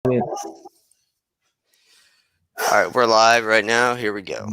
Yeah. All right, we're live right now. Here we go.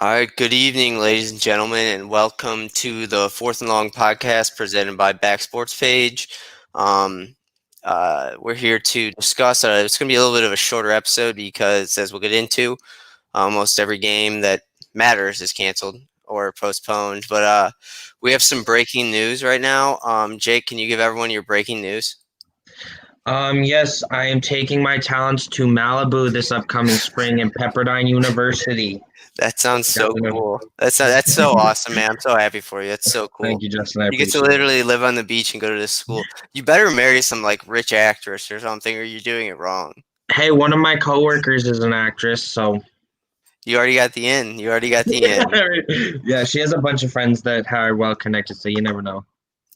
All right, good evening, ladies and gentlemen, and welcome to the Fourth and Long podcast presented by Back Sports Page. We're here to discuss. It's going to be a little bit of a shorter episode because, as we'll get into, almost every game that matters is canceled or postponed. But we have some breaking news right now. Jake, can you give everyone your breaking news? Yes, I am taking my talents to Malibu this upcoming spring in Pepperdine University. That sounds so cool. That's so awesome, man. I'm so happy for you. That's so cool. Thank you, Justin. I You get to appreciate it. literally live on the beach and go to this school. You better marry some like rich actress or something, or you're doing it wrong. Hey, one of my coworkers is an actress, so You already got the in. You already got the in. yeah, she has a bunch of friends that are well connected, so you never know.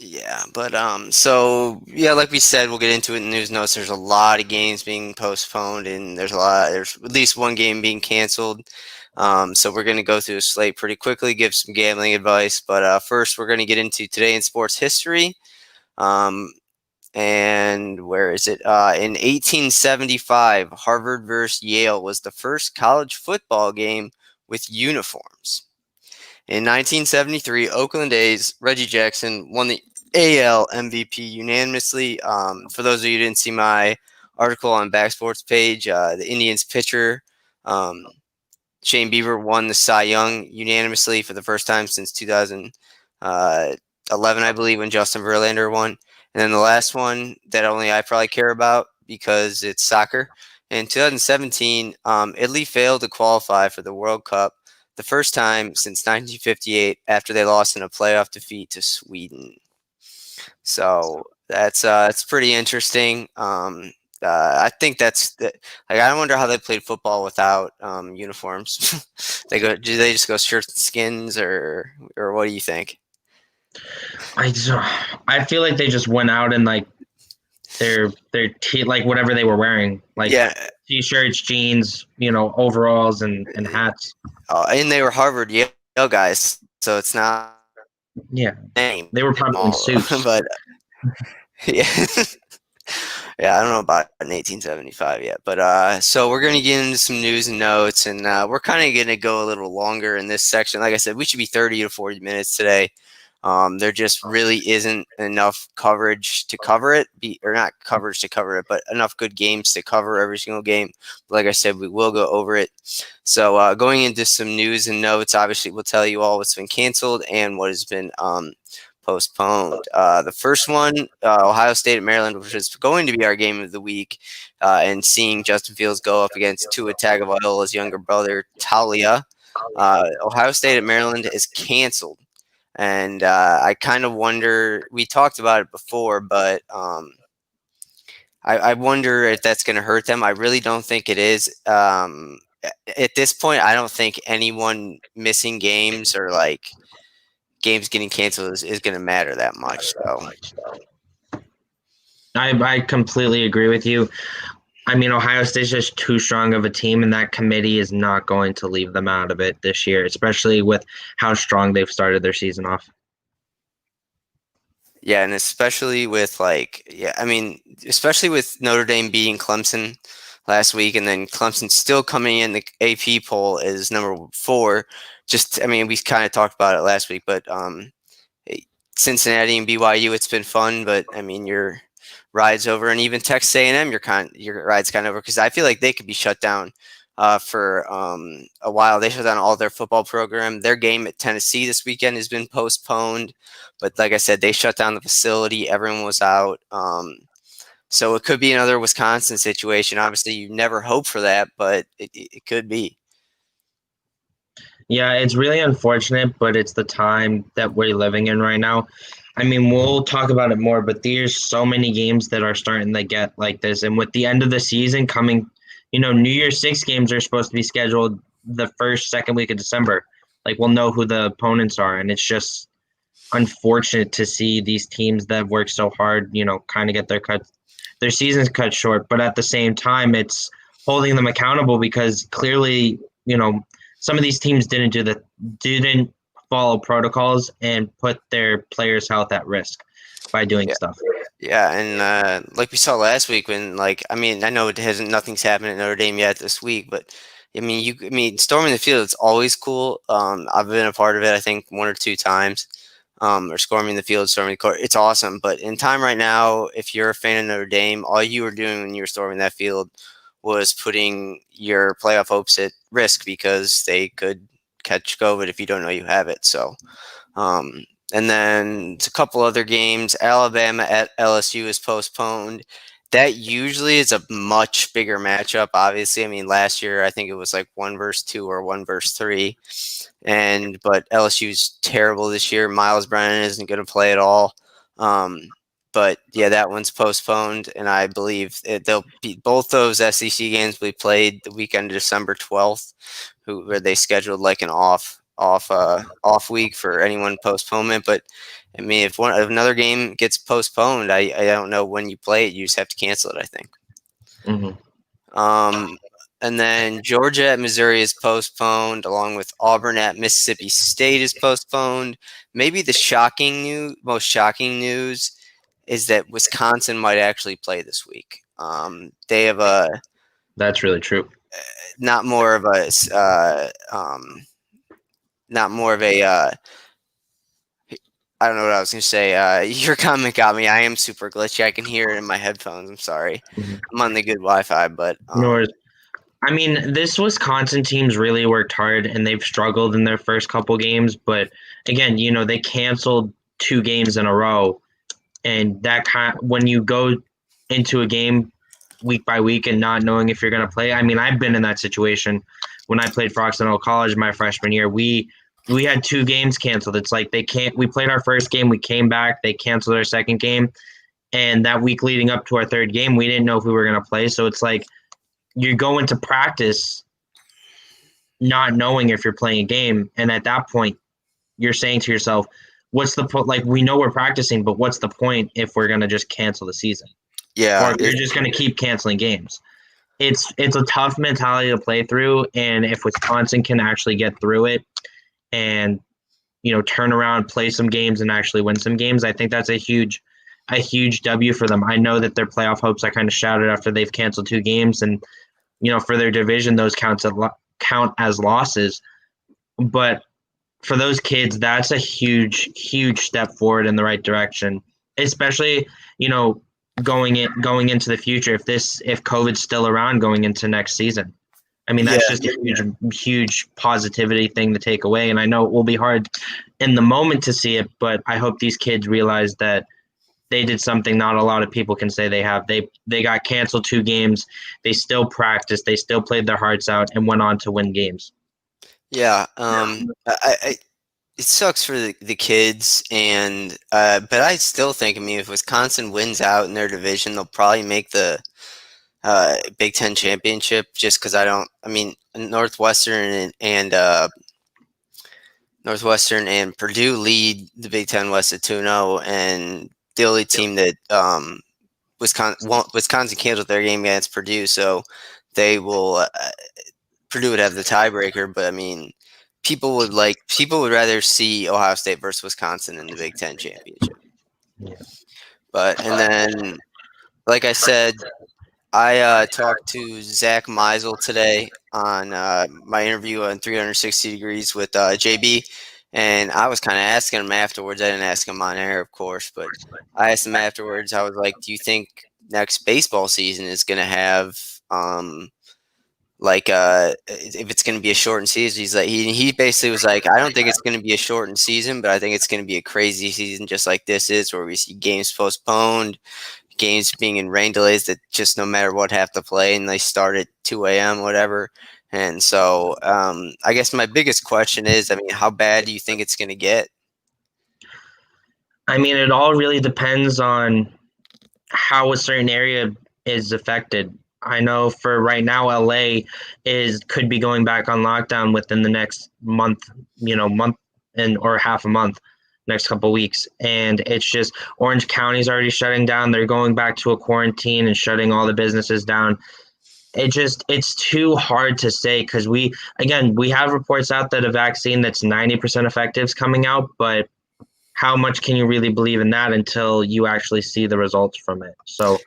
Yeah, but so yeah, like we said, we'll get into it in news notes. There's a lot of games being postponed, and there's at least one game being canceled. So we're going to go through the slate pretty quickly, give some gambling advice. But first, we're going to get into today in sports history. And where is it? In 1875, Harvard versus Yale was the first college football game with uniforms. In 1973, Oakland A's Reggie Jackson won the AL MVP unanimously. For those of you who didn't see my article on Back Sports Page, the Indians pitcher Shane Bieber won the Cy Young unanimously for the first time since 2011, I believe, when Justin Verlander won. And then the last one that only I probably care about because it's soccer. In 2017, Italy failed to qualify for the World Cup the first time since 1958 after they lost in a playoff defeat to Sweden. So that's pretty interesting. I think I wonder how they played football without uniforms. Do they just go shirts and skins, or what do you think? I feel like they just went out and like their like whatever they were wearing, like t-shirts, jeans, overalls and hats. And they were Harvard Yale guys, so it's not. Yeah, they were probably in suits, but yeah. Yeah, I don't know about in 1875 yet, but so we're going to get into some news and notes, and we're kind of going to go a little longer in this section. Like I said, we should be 30 to 40 minutes today. There just really isn't enough coverage to cover it, or not coverage to cover it, but enough good games to cover every single game. But like I said, we will go over it. So going into some news and notes, obviously we'll tell you all what's been canceled and what has been postponed. The first one, Ohio State at Maryland, which is going to be our game of the week, and seeing Justin Fields go up against Tua Tagovailoa's younger brother, Talia. Ohio State at Maryland is canceled. And I kind of wonder, we talked about it before, but I wonder if that's going to hurt them. I really don't think it is. At this point, I don't think anyone missing games or like games getting canceled is going to matter that much. So I completely agree with you. I mean, Ohio State's just too strong of a team, and that committee is not going to leave them out of it this year, especially with how strong they've started their season off. Yeah, and especially with especially with Notre Dame beating Clemson last week, and then Clemson still coming in the AP poll as number 4. We kind of talked about it last week, but Cincinnati and BYU, it's been fun, but I mean, your ride's over, and even Texas A&M, your ride's kind of over, because I feel like they could be shut down for a while. They shut down all their football program. Their game at Tennessee this weekend has been postponed, but like I said, they shut down the facility. Everyone was out. So it could be another Wisconsin situation. Obviously, you never hope for that, but it could be. Yeah, it's really unfortunate, but it's the time that we're living in right now. I mean, we'll talk about it more, but there's so many games that are starting to get like this. And with the end of the season coming, New Year's Six games are supposed to be scheduled the first, second week of December. Like, we'll know who the opponents are. And it's just unfortunate to see these teams that have worked so hard, kind of get their seasons cut short. But at the same time, it's holding them accountable because clearly, some of these teams didn't follow protocols and put their players' health at risk by doing Yeah. stuff. Yeah, and like we saw last week when, I know nothing's happened at Notre Dame yet this week, but storming the field, it's always cool. I've been a part of it, I think, one or two times, or storming the field, storming the court. It's awesome, but in time right now, if you're a fan of Notre Dame, all you were doing when you were storming that field was putting your playoff hopes at risk because they could catch COVID if you don't know you have it. So, and then a couple other games. Alabama at LSU is postponed. That usually is a much bigger matchup, obviously. I mean, last year I think it was like 1-2 or 1-3. But LSU's terrible this year. Miles Brennan isn't going to play at all. But yeah, that one's postponed, and I believe they'll be both those SEC games will be played the weekend of December 12th, where they scheduled like an off week for anyone postponement. But I mean, if another game gets postponed, I don't know when you play it. You just have to cancel it, I think. Mm-hmm. And then Georgia at Missouri is postponed, along with Auburn at Mississippi State is postponed. Maybe the most shocking news is that Wisconsin might actually play this week. They have That's really true. not more of a I don't know what I was going to say. Your comment got me. I am super glitchy. I can hear it in my headphones. I'm sorry. Mm-hmm. I'm on the good Wi-Fi, but I mean, this Wisconsin team's really worked hard and they've struggled in their first couple games. But again, they canceled 2 games in a row, and when you go into a game week by week and not knowing if you're going to play. I mean, I've been in that situation when I played for Occidental College my freshman year. We had 2 games canceled. It's like we played our first game, we came back, they canceled our second game, and that week leading up to our third game, we didn't know if we were going to play. So it's like you go into practice not knowing if you're playing a game, and at that point you're saying to yourself, what's the point? Like, we know we're practicing, but what's the point if we're going to just cancel the season? yeah, Or if you're just going to keep canceling games. It's a tough mentality to play through, and if Wisconsin can actually get through it and turn around, play some games, and actually win some games, I think that's a huge W for them. I know that their playoff hopes are kind of shattered after they've canceled 2 games, and for their division those count as losses. But for those kids, that's a huge step forward in the right direction, especially going into the future if COVID's still around going into next season. I mean, that's just a huge positivity thing to take away. And I know it will be hard in the moment to see it, but I hope these kids realize that they did something not a lot of people can say they have. They got canceled 2 games. They still practiced. They still played their hearts out and went on to win games. Yeah. It sucks for the kids, and but I still think, I mean, if Wisconsin wins out in their division, they'll probably make the Big Ten championship. Just because Northwestern and Purdue lead the Big Ten West at 2-0, and the only team that Wisconsin canceled their game against Purdue, so they will Purdue would have the tiebreaker. But I mean, people would rather see Ohio State versus Wisconsin in the Big Ten championship. Yeah. And then, like I said, I talked to Zach Meisel today on my interview on 360 Degrees with JB, and I was kind of asking him afterwards. I didn't ask him on air, of course, but I asked him afterwards. I was like, "Do you think next baseball season is going to have like if it's going to be a shortened season. He's like he basically was like, I don't think it's going to be a shortened season, but I think it's going to be a crazy season just like this is, where we see games postponed, games being in rain delays that just no matter what have to play, and they start at 2 a.m. whatever. And so I guess my biggest question is, I mean, how bad do you think it's going to get? I mean, it all really depends on how a certain area is affected. I know for right now, LA could be going back on lockdown within the next month, month and or half a month, next couple of weeks. And it's just Orange County's already shutting down. They're going back to a quarantine and shutting all the businesses down. It's too hard to say because we have reports out that a vaccine that's 90% effective is coming out, but how much can you really believe in that until you actually see the results from it? So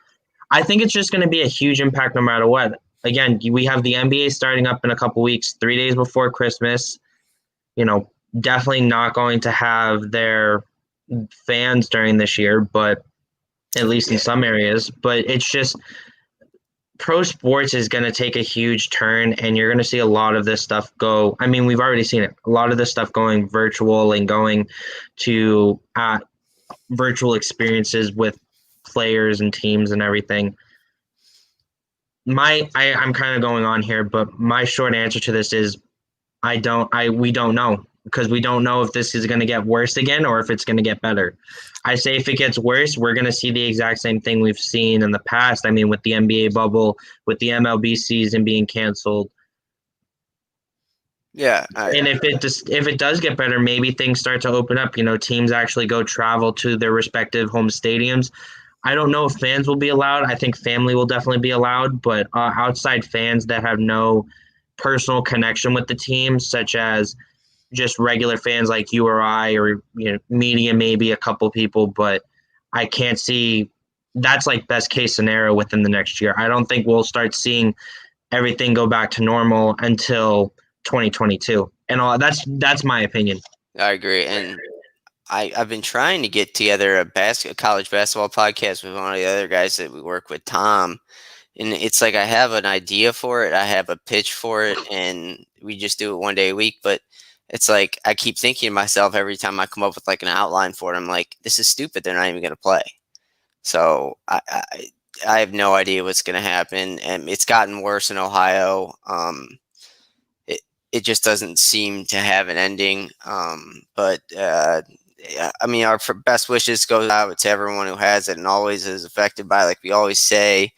I think it's just going to be a huge impact no matter what. Again, we have the NBA starting up in a couple weeks, 3 days before Christmas. Definitely not going to have their fans during this year, but at least in some areas. But it's just pro sports is going to take a huge turn, and you're going to see a lot of this stuff go. I mean, we've already seen it. A lot of this stuff going virtual and going to virtual experiences with players and teams and everything. I'm kind of going on here, but my short answer to this is we don't know, because we don't know if this is going to get worse again or if it's going to get better. I say if it gets worse, we're going to see the exact same thing we've seen in the past. I mean, with the NBA bubble, with the MLB season being canceled. Yeah. And if it does get better, maybe things start to open up. Teams actually go travel to their respective home stadiums. I don't know if fans will be allowed. I think family will definitely be allowed, but outside fans that have no personal connection with the team, such as just regular fans like you or I, or media, maybe a couple people, but I can't see that's like best case scenario within the next year. I don't think we'll start seeing everything go back to normal until 2022, and all that's my opinion. I agree, and I've been trying to get together a college basketball podcast with one of the other guys that we work with, Tom. And it's like I have an idea for it, I have a pitch for it, and we just do it one day a week. But it's like I keep thinking to myself every time I come up with like an outline for it, I'm like, this is stupid. They're not even going to play. So I have no idea what's going to happen, and it's gotten worse in Ohio. It just doesn't seem to have an ending. But I mean, our best wishes go out to everyone who has it and always is affected by it, like we always say.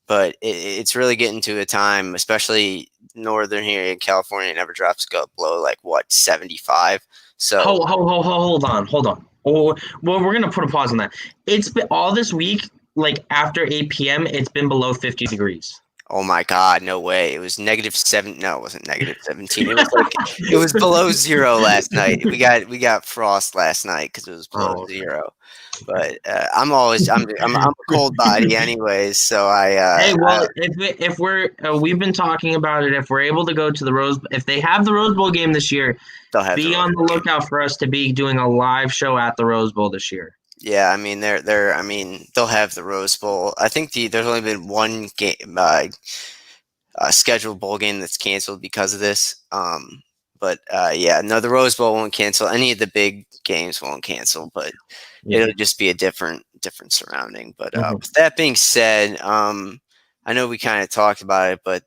But it's really getting to a time, especially northern here in California, it never drops below like 75. So hold on. Oh, well, we're gonna put a pause on that. It's been all this week, like after 8 p.m. It's been below 50 degrees. Oh my God, no way. It was -7. No, it wasn't -17. It was like it was below 0 last night. We got frost last night because it was below 0. But I'm a cold body anyways, so hey, well, if we're we've been talking about it. If we're able to go to if they have the Rose Bowl game this year, be on the lookout for us to be doing a live show at the Rose Bowl this year. Yeah, I mean they'll have the Rose Bowl. I think there's only been one game scheduled bowl game that's canceled because of this. But yeah, no, the Rose Bowl won't cancel. Any of the big games won't cancel, but it'll just be a different surrounding. But with that being said, I know we kind of talked about it, but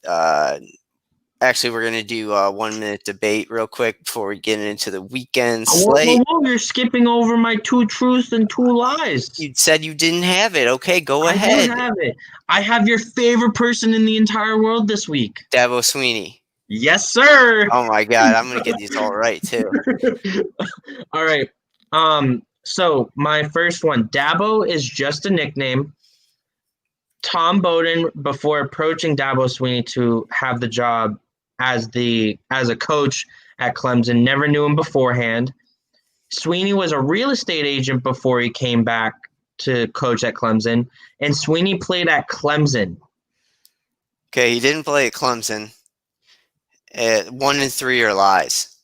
actually, we're going to do a 1 minute debate real quick before we get into the weekend slate. Whoa, you're skipping over my 2 truths and 2 lies. You said you didn't have it. Okay, go ahead. I do have it. I have your favorite person in the entire world this week. Dabo Swinney. Yes, sir. Oh, my God. I'm going to get these all right, too. All right. So my first one, Dabo is just a nickname. Tom Bowden, before approaching Dabo Swinney to have the job as a coach at Clemson, never knew him beforehand. Swinney was a real estate agent before he came back to coach at Clemson, and Swinney played at Clemson. Okay, he didn't play at Clemson. 1 and 3 are lies.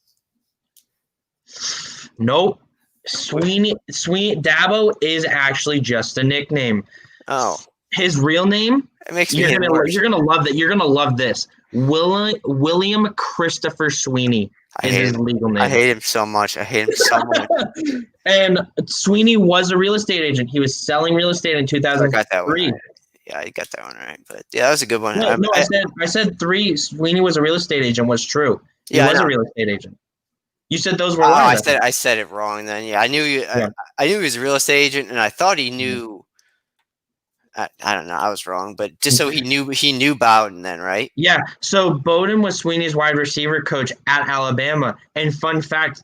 Nope. Dabo is actually just a nickname. Oh. His real name, it makes me you're gonna love that. You're gonna love this. William Christopher Sweeney I is hate his him. legal I name. hate him so much. I hate him so much. And Sweeney was a real estate agent. He was selling real estate in I got that one 2003. right. Yeah, I got that one right. But yeah, that was a good one. No, no, I said 3. Sweeney was a real estate agent. Was true. He Yeah, I was a know. real estate agent. You said those were Oh, lies. I think. I said it wrong then. Yeah, I knew you. Yeah. I knew he was a real estate agent, and I thought he knew. I don't know. I was wrong, but just so he knew Bowden then, right? Yeah. So Bowden was Sweeney's wide receiver coach at Alabama. And fun fact,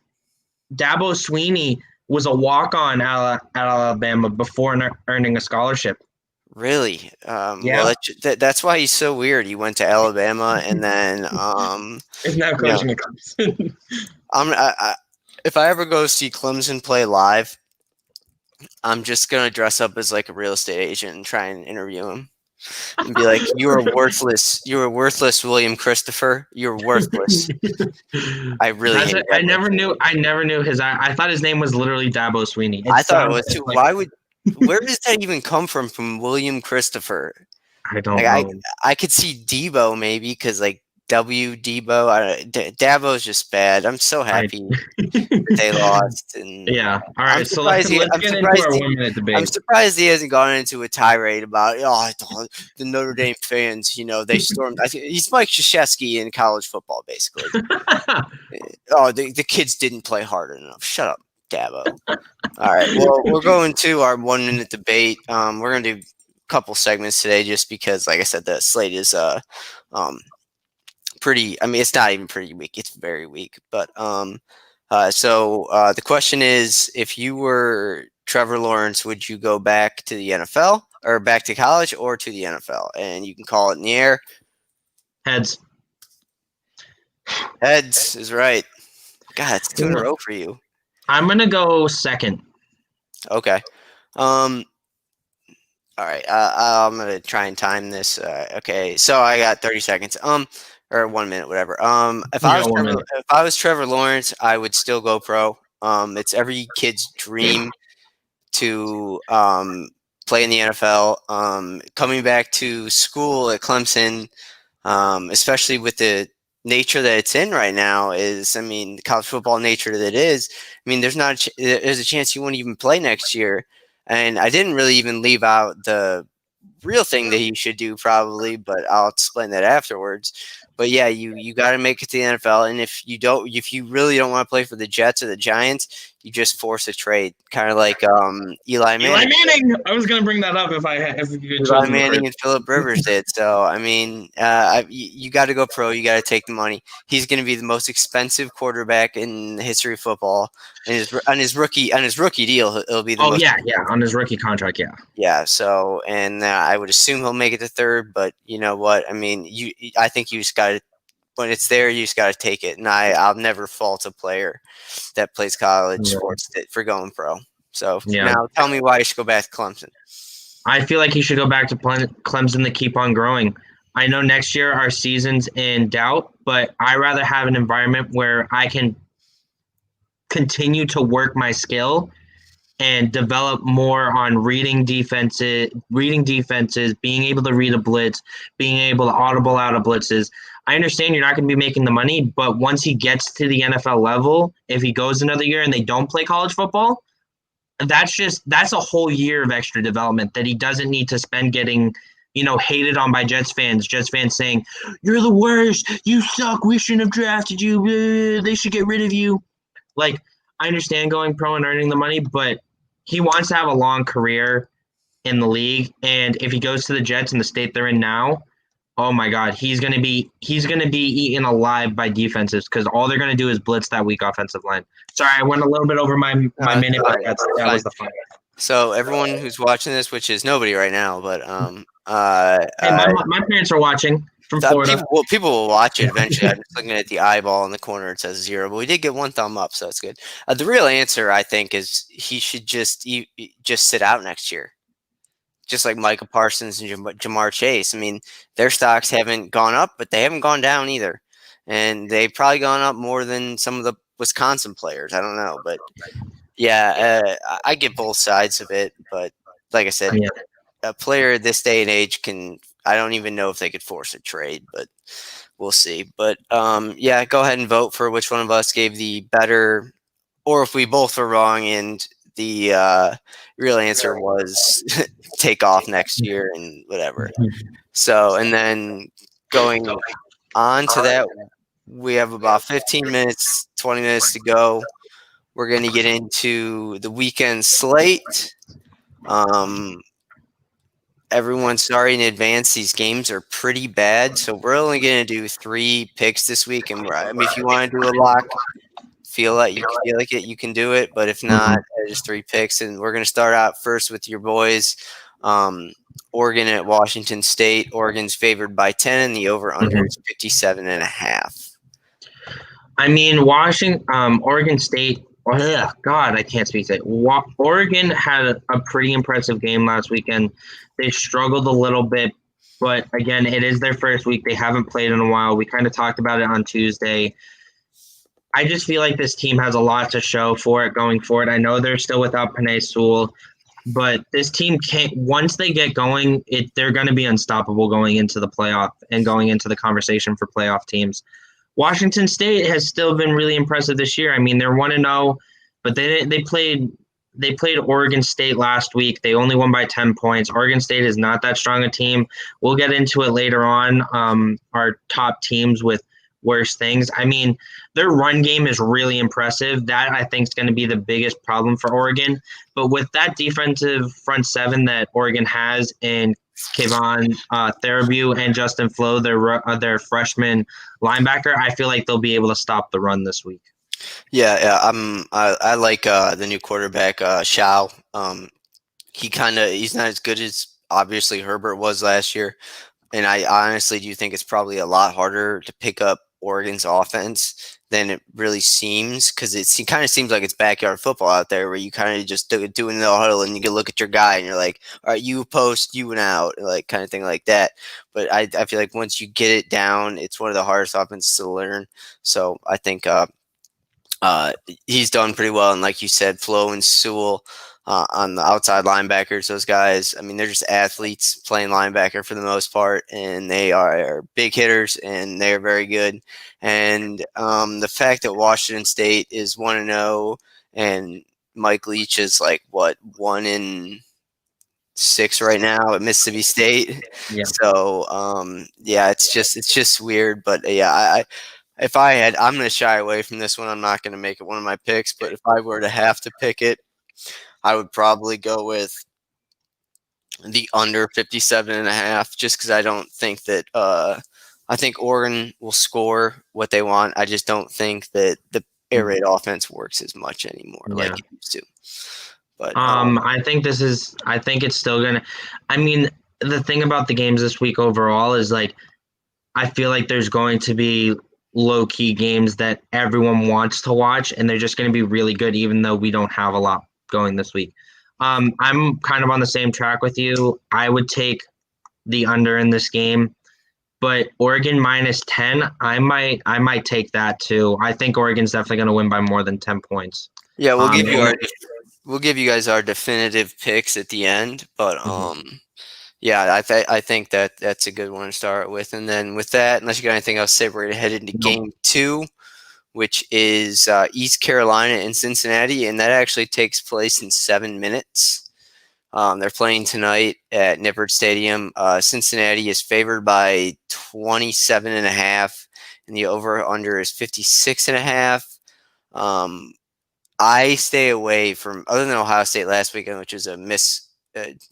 Dabo Sweeney was a walk-on at Alabama before earning a scholarship. Really? Yeah. Well, that's why he's so weird. He went to Alabama, and then Is now coaching at Clemson. if I ever go see Clemson play live, I'm just gonna dress up as like a real estate agent and try and interview him and be like, "You are worthless. You are worthless, William Christopher. You're worthless." I really hate that. I never knew his. I thought his name was literally Dabo Sweeney. I thought it was too. Why would? Where does that even come from William Christopher? I don't know. I could see Debo maybe because like Debo. Dabo's just bad. I'm so happy that they lost. And yeah. All right. So let's get into our 1 minute debate. I'm surprised he hasn't gone into a tirade about the Notre Dame fans. They stormed. He's Mike Krzyzewski in college football, basically. The kids didn't play hard enough. Shut up, Dabo. All right. Well, we're going to our 1 minute debate. We're going to do a couple segments today, just because, like I said, the slate is pretty. I mean, it's not even pretty weak. It's very weak. But so the question is, if you were Trevor Lawrence, would you go back to the NFL or back to college or to the NFL? And you can call it in the air. Heads. Heads is right. God, it's 2 in a row for you. I'm gonna go second. Okay. All right. I'm gonna try and time this. Okay. So I got 30 seconds. Or 1 minute, whatever. If I was Trevor Lawrence, I would still go pro. It's every kid's dream to play in the NFL. Coming back to school at Clemson, especially with the nature that it's in right now, the college football nature that it is. There's a chance you won't even play next year. And I didn't really even leave out the real thing that he should do probably, but I'll explain that afterwards. But yeah, you got to make it to the NFL, and if you really don't want to play for the Jets or the Giants, you just force a trade, kind of like Eli Manning. Eli Manning. I was gonna bring that up if Eli Manning and Phillip Rivers did. So you got to go pro. You got to take the money. He's going to be the most expensive quarterback in the history of football, and on his rookie deal, it'll be the most. Yeah, on his rookie contract, yeah. Yeah. So, and I would assume he'll make it to third, but you know what? I think you just got to. When it's there, you just got to take it. And I'll never fault a player that plays college sports for going pro. So now tell me why you should go back to Clemson. I feel like he should go back to Clemson to keep on growing. I know next year our season's in doubt, but I rather have an environment where I can continue to work my skill and develop more on reading defenses, being able to read a blitz, being able to audible out of blitzes. I understand you're not going to be making the money, but once he gets to the NFL level, if he goes another year and they don't play college football, that's a whole year of extra development that he doesn't need to spend getting, hated on by Jets fans saying, "You're the worst. You suck. We shouldn't have drafted you. They should get rid of you." Like, I understand going pro and earning the money, but he wants to have a long career in the league. And if he goes to the Jets in the state they're in now, oh my God, he's gonna be eaten alive by defenses because all they're gonna do is blitz that weak offensive line. Sorry, I went a little bit over my minute, but that was the fun. So everyone who's watching this, which is nobody right now, but hey, my parents are watching from Florida. People will watch it eventually. I'm just looking at the eyeball in the corner; it says 0, but we did get 1 thumb up, so it's good. The real answer, I think, is he should just sit out next year. Just like Micah Parsons and Jamar Chase. Their stocks haven't gone up, but they haven't gone down either. And they've probably gone up more than some of the Wisconsin players. I don't know. But, yeah, I get both sides of it. But, like I said, a player this day and age can I don't even know if they could force a trade, but we'll see. But yeah, go ahead and vote for which one of us gave the better, or if we both were wrong and the real answer was take off next year and whatever. So, and then going on to that, we have about 15 minutes, 20 minutes to go. We're going to get into the weekend slate. Everyone's sorry in advance. These games are pretty bad. So we're only going to do 3 picks this week. And I mean, if you want to do a lock, feel like it, you can do it. But if not, just 3 picks. And we're going to start out first with your boys. Oregon at Washington State. Oregon's favored by 10, and the over-under is 57.5. I mean, Oregon State. Oh, God, I can't speak to it. Oregon had a pretty impressive game last weekend. They struggled a little bit, but again, it is their first week. They haven't played in a while. We kind of talked about it on Tuesday. I just feel like this team has a lot to show for it going forward. I know they're still without Panay Sewell, but this team can't. Once they get going, they're going to be unstoppable going into the playoff and going into the conversation for playoff teams. Washington State has still been really impressive this year. I mean, they're 1-0, but they played Oregon State last week. They only won by 10 points. Oregon State is not that strong a team. We'll get into it later on. Our top teams with worse things. I mean, their run game is really impressive. That, I think, is going to be the biggest problem for Oregon. But with that defensive front seven that Oregon has in Kayvon Therabue and Justin Flo, their freshman linebacker, I feel like they'll be able to stop the run this week. Yeah. I like the new quarterback, Shao. He's not as good as obviously Herbert was last year, and I honestly do think it's probably a lot harder to pick up Oregon's offense than it really seems, because it kind of seems like it's backyard football out there, where you kind of just doing the huddle and you can look at your guy and you're like, all right, you post, you and out, like kind of thing like that. But I feel like once you get it down, it's one of the hardest offenses to learn. So I think he's done pretty well. And like you said, Flo and Sewell on the outside linebackers, those guys, I mean, they're just athletes playing linebacker for the most part, and they are big hitters, and they're very good. And the fact that Washington State is 1-0 and Mike Leach is like, what, 1-6 right now at Mississippi State. Yeah. So yeah, it's just weird. But yeah, I'm going to shy away from this one. I'm not going to make it one of my picks, but if I were to have to pick it, I would probably go with the under 57.5, just because I don't think that I think Oregon will score what they want. I just don't think that the air raid offense works as much anymore like it used to. But I think it's still gonna. I mean, the thing about the games this week overall is, like, I feel like there's going to be low-key games that everyone wants to watch, and they're just going to be really good, even though we don't have a lot going this week. I'm kind of on the same track with you. I would take the under in this game, but Oregon -10, I might take that too. I think Oregon's definitely going to win by more than 10 points. Yeah, we'll give you guys our definitive picks at the end, but yeah, I think that's a good one to start with. And then with that, unless you got anything else to say, we're going to head into game 2, which is East Carolina and Cincinnati, and that actually takes place in 7 minutes. They're playing tonight at Nippert Stadium. Cincinnati is favored by 27.5, and the over-under is 56.5. I stay away from, other than Ohio State last weekend, which is a miss.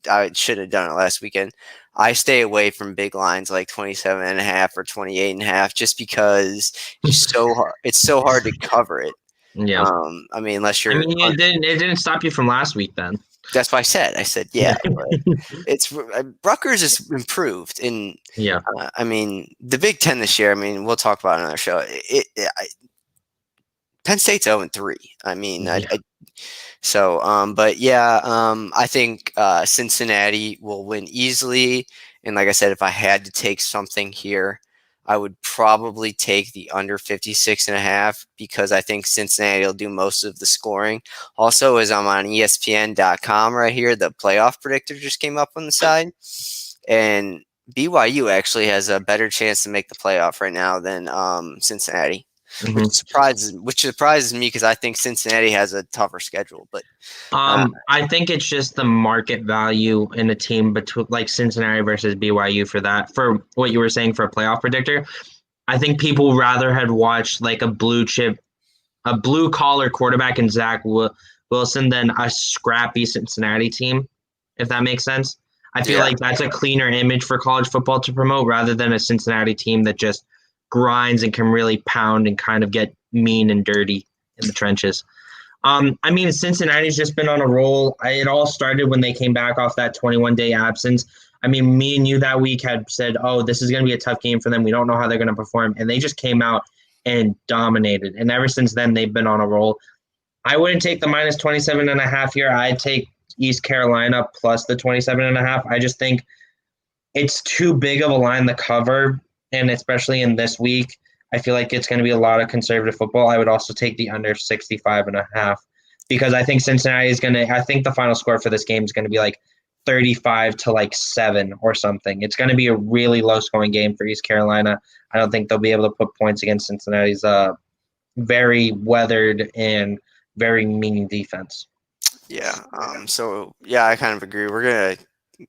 I should have done it last weekend. I stay away from big lines like 27.5 or 28.5, just because it's so hard to cover it. Yeah. I mean, unless you're. I mean, it didn't stop you from last week then. That's what I said. I said, yeah. It's Rutgers is improved, and yeah. I mean, the Big Ten this year. I mean, we'll talk about it on our show. Penn State's 0-3. I mean, yeah. But yeah, I think Cincinnati will win easily. And like I said, if I had to take something here, I would probably take the under 56.5, because I think Cincinnati will do most of the scoring. Also, as I'm on ESPN.com right here, the playoff predictor just came up on the side. And BYU actually has a better chance to make the playoff right now than Cincinnati, Mm-hmm. which surprises me because I think Cincinnati has a tougher schedule. But I think it's just the market value in a team between like Cincinnati versus BYU for that. For what you were saying for a playoff predictor, I think people rather had watched like a blue collar quarterback in Wilson than a scrappy Cincinnati team, if that makes sense. I feel yeah, like that's a cleaner image for college football to promote rather than a Cincinnati team that just grinds and can really pound and kind of get mean and dirty in the trenches. I mean, Cincinnati's just been on a roll. It all started when they came back off that 21-day absence. I mean, me and you that week had said, oh, this is going to be a tough game for them. We don't know how they're going to perform. And they just came out and dominated. And ever since then, they've been on a roll. I wouldn't take the minus 27.5 here. I'd take East Carolina plus the 27.5. I just think it's too big of a line to cover. And especially in this week, I feel like it's going to be a lot of conservative football. I would also take the under 65.5 because I think Cincinnati is going to, I think the final score for this game is going to be like 35 to like 7 or something. It's going to be a really low scoring game for East Carolina. I don't think they'll be able to put points against Cincinnati's very weathered and very mean defense. yeah. So yeah, I kind of agree. We're gonna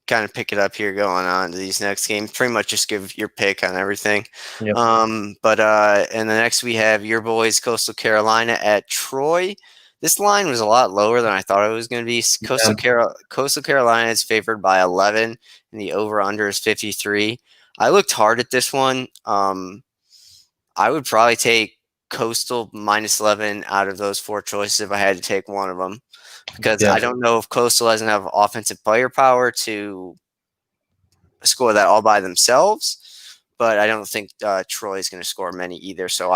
kind of pick it up here going on to these next games. Pretty much just give your pick on everything. Yep. But and the next we have your boys Coastal Carolina at Troy. This line was a lot lower than I thought it was going to be. Coastal Carolina is favored by 11, and the over/under is 53. I looked hard at this one. I would probably take Coastal minus 11 out of those 4 choices if I had to take one of them, because I don't know if Coastal doesn't have offensive player power to score that all by themselves. But I don't think Troy is going to score many either. So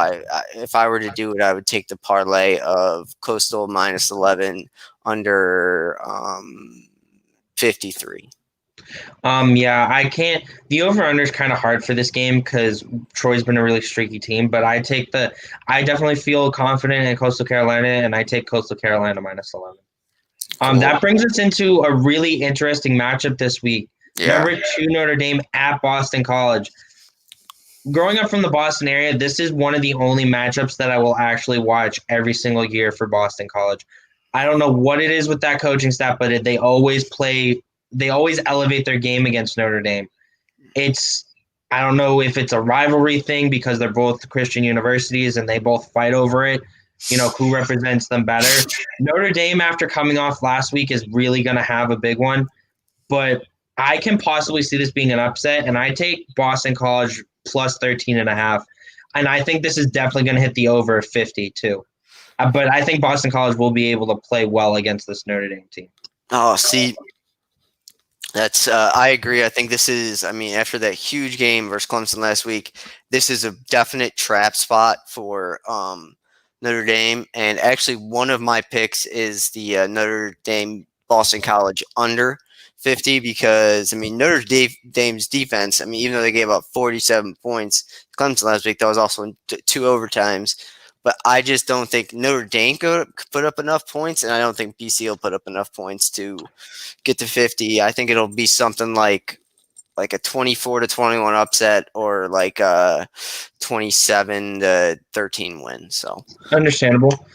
if I were to do it, I would take the parlay of Coastal minus 11 under 53. Yeah, I can't. The over/under is kind of hard for this game because Troy's been a really streaky team. But I definitely feel confident in Coastal Carolina, and I take Coastal Carolina minus 11. Cool. That brings us into a really interesting matchup this week. Yeah. Number 2 Notre Dame at Boston College. Growing up from the Boston area, this is one of the only matchups that I will actually watch every single year for Boston College. I don't know what it is with that coaching staff, but they always elevate their game against Notre Dame. I don't know if it's a rivalry thing because they're both Christian universities and they both fight over it. Who represents them better. Notre Dame, after coming off last week, is really going to have a big one. But I can possibly see this being an upset, and I take Boston College plus 13.5. And I think this is definitely going to hit the over 50 too. But I think Boston College will be able to play well against this Notre Dame team. Oh, see, that's I agree. I think this is, after that huge game versus Clemson last week, this is a definite trap spot for Notre Dame. And actually, one of my picks is the Notre Dame Boston College under 50 because, Notre Dame's defense, even though they gave up 47 points to Clemson last week, that was also in 2 overtimes. But I just don't think Notre Dame could put up enough points, and I don't think BC will put up enough points to get to 50. I think it'll be something like a 24-21 upset or like a 27-13 win. So understandable.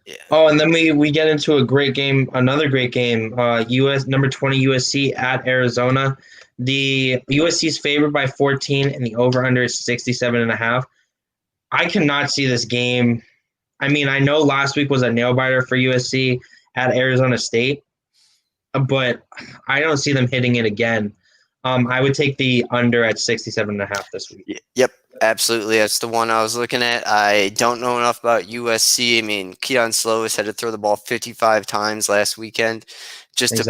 Yeah. Oh, and then we get into another great game. US number 20 USC at Arizona. The USC is favored by 14, and the over/under is 67.5. I cannot see this game. I know last week was a nail biter for USC at Arizona State, but I don't see them hitting it again. I would take the under at 67.5 this week. Yep, absolutely. That's the one I was looking at. I don't know enough about USC. Keon Slovis had to throw the ball 55 times last weekend just to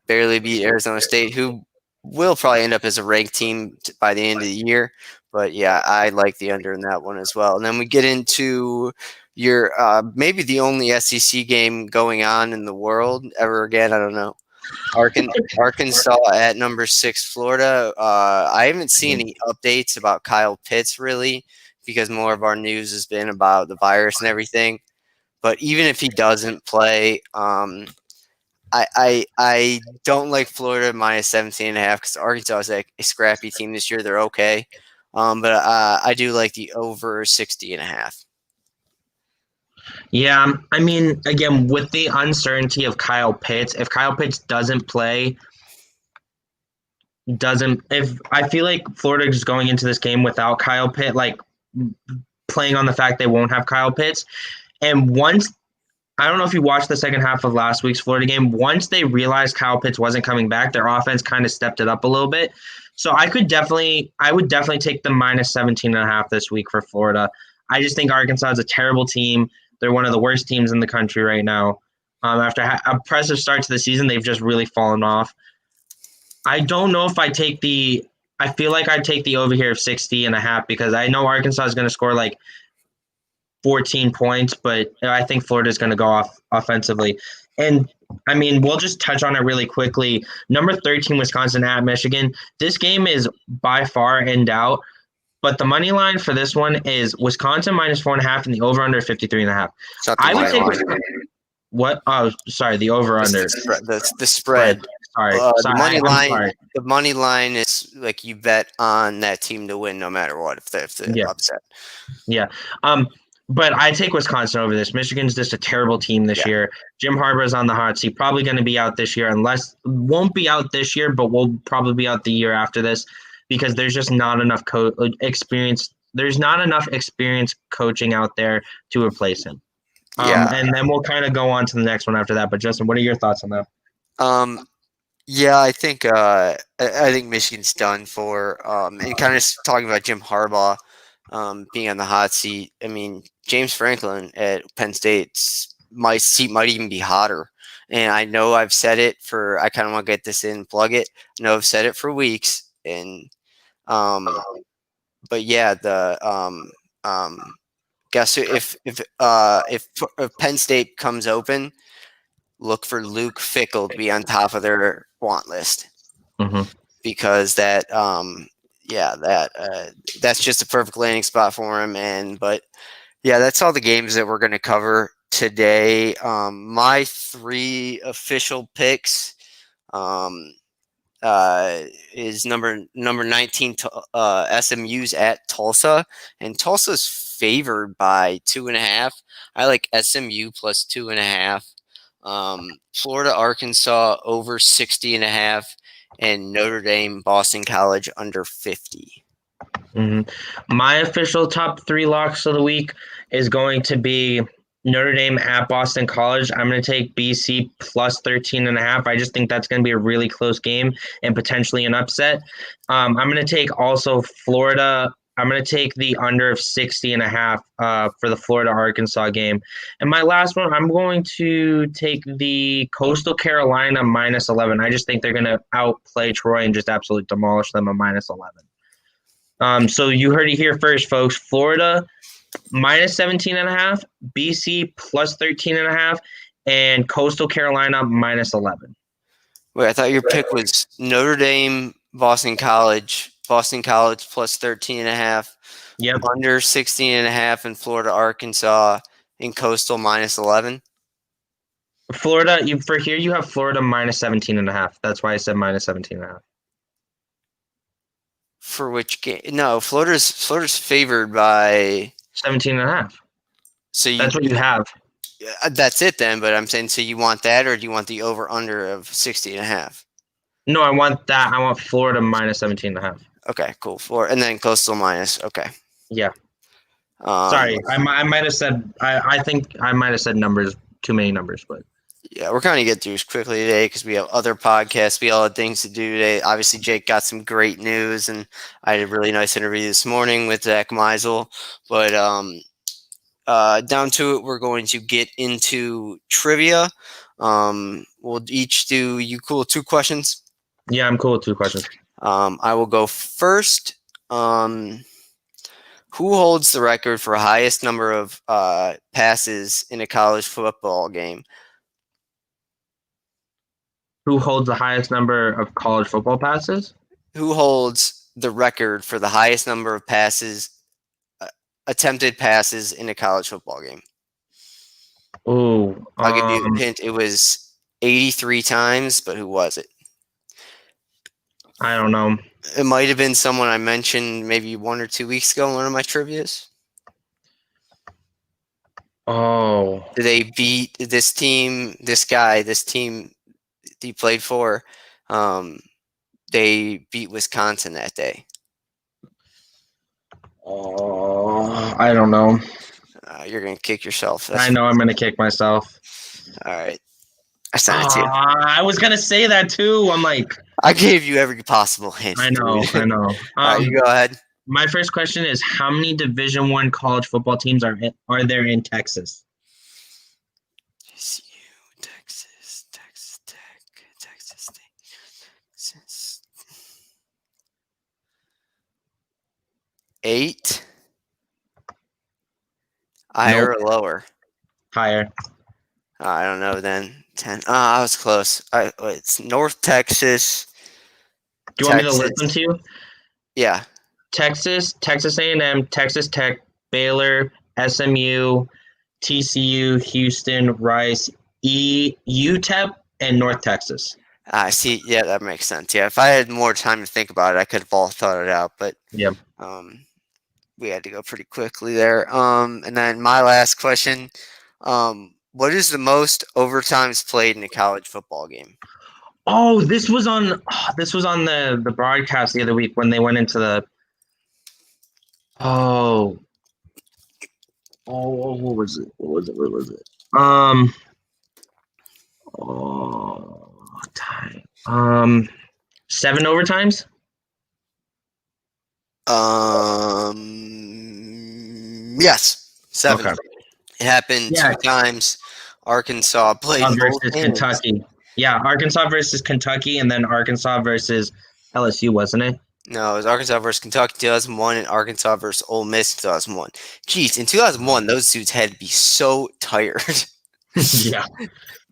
barely beat Arizona State, who will probably end up as a ranked team by the end of the year. But yeah, I like the under in that one as well. And then we get into your maybe the only SEC game going on in the world ever again. I don't know. Arkansas at number 6 Florida. I haven't seen any updates about Kyle Pitts really because more of our news has been about the virus and everything. But even if he doesn't play, I don't like Florida minus 17.5 because Arkansas is like a scrappy team this year. They're okay. But I do like the over 60.5. Yeah, I mean, again, with the uncertainty of Kyle Pitts, if Kyle Pitts doesn't play, doesn't if I feel like Florida is going into this game without Kyle Pitt, like playing on the fact they won't have Kyle Pitts, and once I don't know if you watched the second half of last week's Florida game. Once they realized Kyle Pitts wasn't coming back, their offense kind of stepped it up a little bit. So I would definitely take the minus 17.5 this week for Florida. I just think Arkansas is a terrible team. They're one of the worst teams in the country right now. After a impressive start to the season, they've just really fallen off. I don't know if I feel like I'd take the over here of 60.5 because I know Arkansas is going to score like 14 points, but I think Florida is going to go off offensively. And I mean, we'll just touch on it really quickly. Number 13, Wisconsin at Michigan. This game is by far in doubt, but the money line for this one is Wisconsin minus 4.5 and the over under 53.5. It's not the I would money take line. what? Oh, sorry, the over under. The spread. Sorry, The money I'm line. sorry. The money line is like you bet on that team to win no matter what. If they're Yeah. upset. Yeah. But I take Wisconsin over this. Michigan's just a terrible team this year. Jim Harbaugh's on the hot seat. Probably going to be out this year, won't be out this year, but will probably be out the year after this because there's just not enough experience. There's not enough experience coaching out there to replace him. And then we'll kind of go on to the next one after that. But Justin, what are your thoughts on that? Yeah, I think Michigan's done for. And kind of talking about Jim Harbaugh being on the hot seat. I mean, James Franklin at Penn State's seat might even be hotter. And I know I've said it I kind of want to get this in, plug it. I know I've said it for weeks, and but yeah, guess if Penn State comes open, look for Luke Fickell to be on top of their want list because that's just a perfect landing spot for him. But yeah, that's all the games that we're going to cover today. My 3 official picks is number 19 SMU's at Tulsa, and Tulsa's favored by 2.5. I like SMU plus 2.5. Florida, Arkansas over 60.5, and Notre Dame, Boston College under 50. My official top 3 locks of the week is going to be Notre Dame at Boston College. I'm going to take BC plus 13.5. I just think that's going to be a really close game and potentially an upset. I'm going to take also Florida. I'm going to take the under of 60.5 for the Florida-Arkansas game. And my last one, I'm going to take the Coastal Carolina minus 11. I just think they're going to outplay Troy and just absolutely demolish them at minus 11. So you heard it here first, folks. Florida minus 17.5, BC plus 13.5, and Coastal Carolina minus 11. Wait, I thought your pick was Notre Dame, Boston College plus 13.5, under 16.5, and Florida, Arkansas, and Coastal minus 11. Florida, for here you have Florida minus 17.5. That's why I said minus 17.5. For which game? No, Florida's favored by 17.5. So that's what you have. That's it then. But I'm saying, so you want that, or do you want the over under of 60.5? No, I want that. I want Florida minus 17.5. Okay, cool. Florida, and then Coastal minus. Okay. Yeah. Sorry, I might have said. I think I might have said numbers, too many numbers, but. Yeah, we're kind of get through this quickly today because we have other podcasts. We all had things to do today. Obviously, Jake got some great news, and I had a really nice interview this morning with Zach Meisel. But down to it, we're going to get into trivia. We'll each do. You cool with 2 questions? Yeah, I'm cool with 2 questions. I will go first. Who holds the record for highest number of passes in a college football game? Who holds the highest number of college football passes? Who holds the record for the highest number of passes, attempted passes in a college football game? Oh, I'll give you a hint. It was 83 times, but who was it? I don't know. It might have been someone I mentioned maybe 1 or 2 weeks ago in one of my trivias. Oh, They beat this team, this team he played for. They beat Wisconsin that day. I don't know. You're going to kick yourself. I know I'm gonna kick myself. All right. I sent it to you. I was gonna say that too. I'm like, I gave you every possible hint. I know. All right, you go ahead. My first question is, how many Division I college football teams are there in Texas? TCU, Texas, Texas Tech, Texas State, Texas. 8. Higher or lower? Higher. I don't know then. 10. I was close. It's North Texas. Do you want me to list them to you? Yeah. Texas, Texas A&M, Texas Tech, Baylor, SMU, TCU, Houston, Rice, UTEP, and North Texas. I see. Yeah, that makes sense. Yeah, if I had more time to think about it, I could have all thought it out. But yeah, we had to go pretty quickly there. And then my last question: what is the most overtimes played in a college football game? Oh, this was on the broadcast the other week when they went into the. Oh, what was it? What was it? Time. 7 overtimes. Yes, 7. Okay. It happened 2 times. Arkansas played versus Kentucky. Yeah, Arkansas versus Kentucky, and then Arkansas versus LSU, wasn't it? No, it was Arkansas versus Kentucky 2001 and Arkansas versus Ole Miss 2001. Jeez, in 2001, those dudes had to be so tired. Yeah.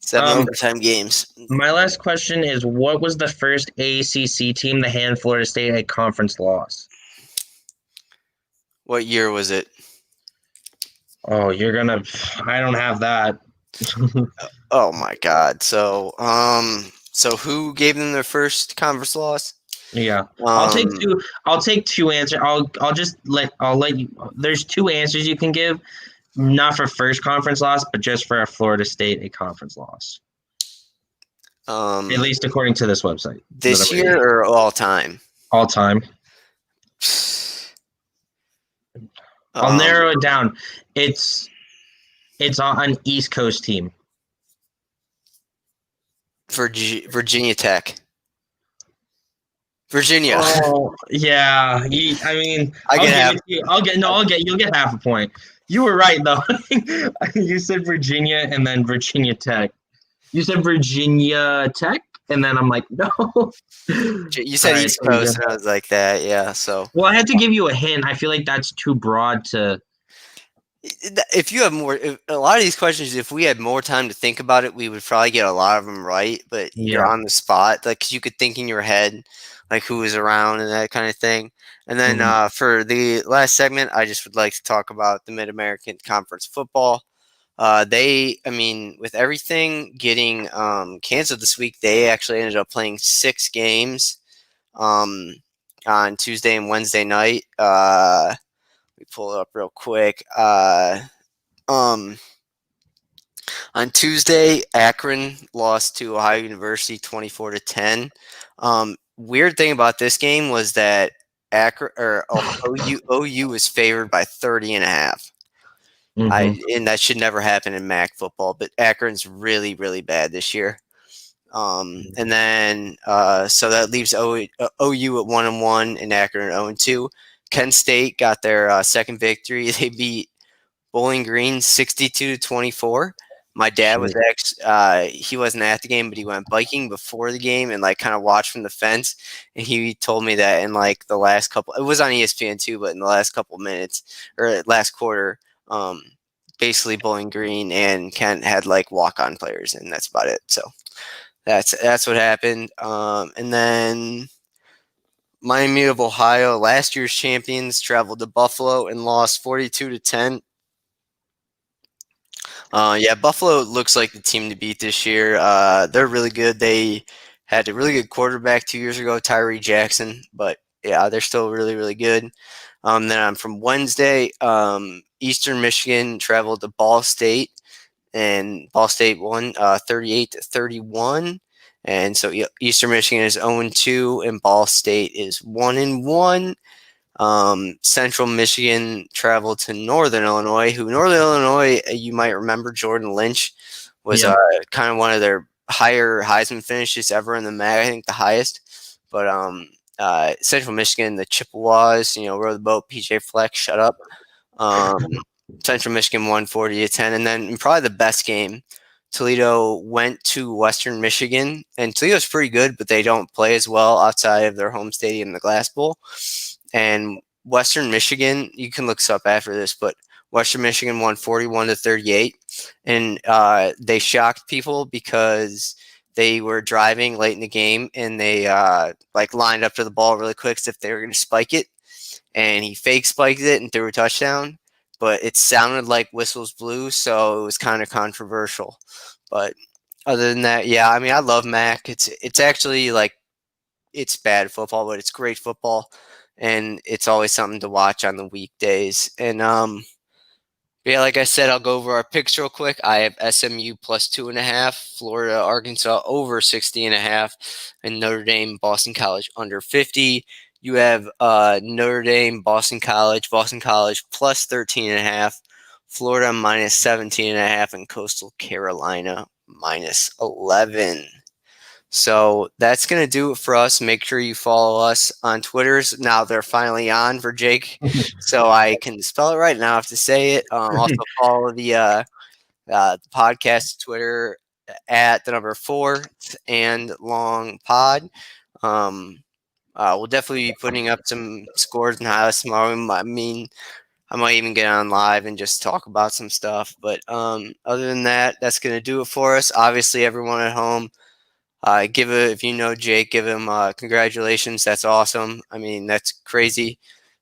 7 overtime games. My last question is, what was the first ACC team to hand Florida State a conference loss? What year was it? Oh, I don't have that. Oh my God. So who gave them their first conference loss? Yeah. I'll take two answers. I'll let you. There's 2 answers you can give, not for first conference loss, but just for a Florida State a conference loss. At least according to this website. This year or all time? All time. I'll narrow it down. It's an East Coast team. Virginia Tech. Virginia. Oh yeah. You'll get half a point. You were right though. You said Virginia and then Virginia Tech. You said Virginia Tech, and then I'm like, no. You said East Coast, and I was like that, yeah. So. Well, I had to give you a hint. I feel like that's too broad to. If you have a lot of these questions, if we had more time to think about it, we would probably get a lot of them right. But you're on the spot, like 'cause you could think in your head, like who was around and that kind of thing. And then for the last segment, I just would like to talk about the Mid-American Conference football. With everything getting canceled this week, they actually ended up playing 6 games on Tuesday and Wednesday night. We pull it up real quick. On Tuesday, Akron lost to Ohio University 24-10. Weird thing about this game was that OU was favored by 30.5. And that should never happen in MAC football, but Akron's really, really bad this year. And then so that leaves OU at 1-1 and Akron at 0-2. Kent State got their second victory. They beat Bowling Green 62-24. My dad was he wasn't at the game, but he went biking before the game and kind of watched from the fence. And he told me that in the last couple, it was on ESPN too, but in the last couple minutes or last quarter, basically Bowling Green and Kent had walk-on players, and that's about it. So that's what happened. And then Miami of Ohio, last year's champions, traveled to Buffalo and lost 42-10. Yeah, Buffalo looks like the team to beat this year. They're really good. They had a really good quarterback 2 years ago, Tyree Jackson, but yeah, they're still really, really good. Then I'm from Wednesday. Eastern Michigan traveled to Ball State, and Ball State won 38-31. And so Eastern Michigan is 0-2, and Ball State is 1-1. Central Michigan traveled to Northern Illinois, who Northern Illinois, you might remember Jordan Lynch was Yeah. kind of one of their higher Heisman finishes ever in the MAC, I think the highest. But Central Michigan, the Chippewas, row the boat, PJ Fleck, shut up. Central Michigan won 40-10. And then probably the best game, Toledo went to Western Michigan, and Toledo's pretty good, but they don't play as well outside of their home stadium, the Glass Bowl. And Western Michigan, you can look this up after this, but Western Michigan won 41-38, and they shocked people because they were driving late in the game, and they lined up to the ball really quick as if they were going to spike it, and he fake spiked it and threw a touchdown, but it sounded like whistles blew, so it was kind of controversial. But other than that, yeah, I mean, I love MAC. It's actually it's bad football, but it's great football, and it's always something to watch on the weekdays. And yeah, like I said, I'll go over our picks real quick. I have SMU plus 2.5, Florida, Arkansas over 60.5, and Notre Dame, Boston College under 50. You have Notre Dame, Boston College plus 13.5, Florida minus 17.5, and Coastal Carolina minus 11. So that's going to do it for us. Make sure you follow us on Twitters. Now they're finally on for Jake, so I can spell it right now. I have to say it. Also follow the podcast Twitter at the number 4 and long pod. We'll definitely be putting up some scores and highlights tomorrow. I mean, I might even get on live and just talk about some stuff. But other than that, that's going to do it for us. Obviously, everyone at home, if you know Jake, give him congratulations. That's awesome. I mean, that's crazy.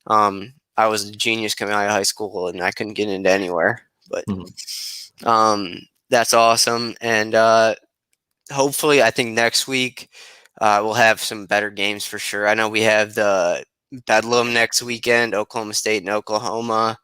I was a genius coming out of high school, and I couldn't get into anywhere. But that's awesome. And hopefully, I think next week we'll have some better games for sure. I know we have the Bedlam next weekend, Oklahoma State and Oklahoma,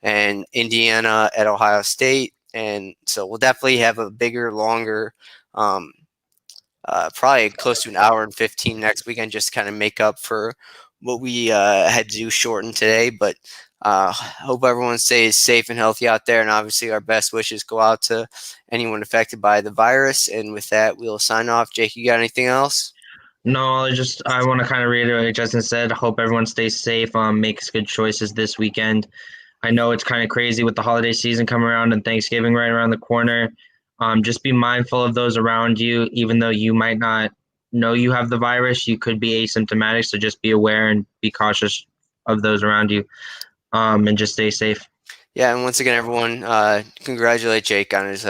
and Indiana at Ohio State. And so we'll definitely have a bigger, longer, probably close to an hour and 15 next weekend, just to kind of make up for what we had to do shorten today. But hope everyone stays safe and healthy out there. And obviously our best wishes go out to anyone affected by the virus. And with that, we'll sign off. Jake, you got anything else? No, I want to kind of reiterate what Justin said. Hope everyone stays safe, makes good choices this weekend. I know it's kind of crazy with the holiday season coming around and Thanksgiving right around the corner. Just be mindful of those around you. Even though you might not know you have the virus, you could be asymptomatic. So just be aware and be cautious of those around you, and just stay safe. Yeah, and once again, everyone, congratulate Jake on his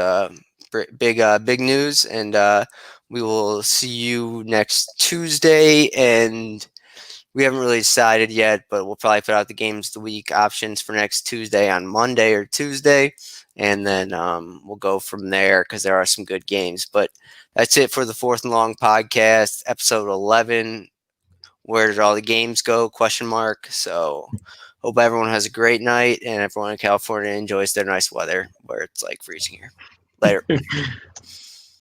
big news, and we will see you next Tuesday. And we haven't really decided yet, but we'll probably put out the games of the week options for next Tuesday on Monday or Tuesday, and then we'll go from there because there are some good games. But that's it for the Fourth and Long podcast, episode 11. Where did all the games go? ? So hope everyone has a great night, and everyone in California enjoys their nice weather where it's like freezing here. Later.